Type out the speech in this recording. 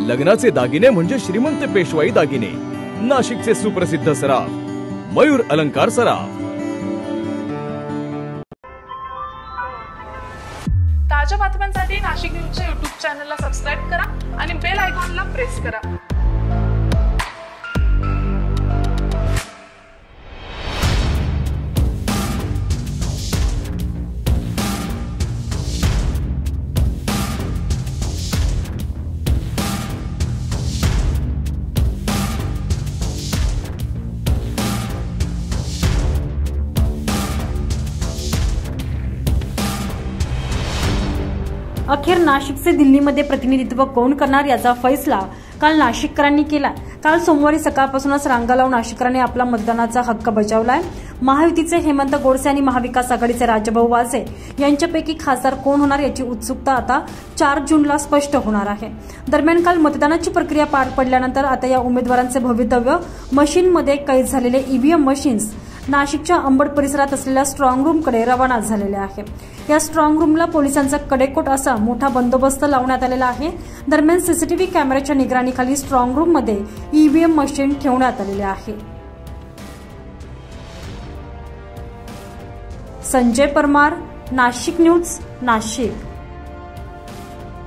लग्नाचे दागिने म्हणजे श्रीमंत पेशवाई दागिने, नाशिकचे सुप्रसिद्ध सराफ मयूर अलंकार सराफ। ताज्या बातम्यांसाठी नाशिक न्यूजच्या YouTube चॅनलला सबस्क्राइब करा आणि बेल आयकॉनला प्रेस करा। अखेर नाशिकचे दिल्लीमध्ये प्रतिनिधित्व कोण करणार याचा फैसला काल नाशिककरांनी केला। काल सोमवारी सकाळपासूनच रांगा लावून नाशिककरांनी आपला मतदानाचा हक्क बजावलाय। महायुतीचे हेमंत गोडसे आणि महाविकास आघाडीचे राजाभाऊ वाजे यांच्यापैकी खासदार कोण होणार याची उत्सुकता आता 4 जूनला स्पष्ट होणार आहे। दरम्यान काल मतदानाची प्रक्रिया पार पडल्यानंतर आता या उमेदवारांचे भवितव्य मशीनमध्ये कैद झालेले ईव्हीएम मशीन्स नाशिकच्या अंबड परिसरात असलेल्या स्ट्रॉंग रूमकडे रवाना झालेले आहे। या स्ट्रॉंग रूमला पोलिसांचा कडेकोट असा मोठा बंदोबस्त लावण्यात आलेला आहे। दरम्यान सीसीटीव्ही कॅमेऱ्याच्या निगराणीखाली स्ट्रॉंग रूममध्ये ईव्हीएम मशीन ठेवण्यात आलेले आहे। संजय परमार, नाशिक न्यूज, नाशिक।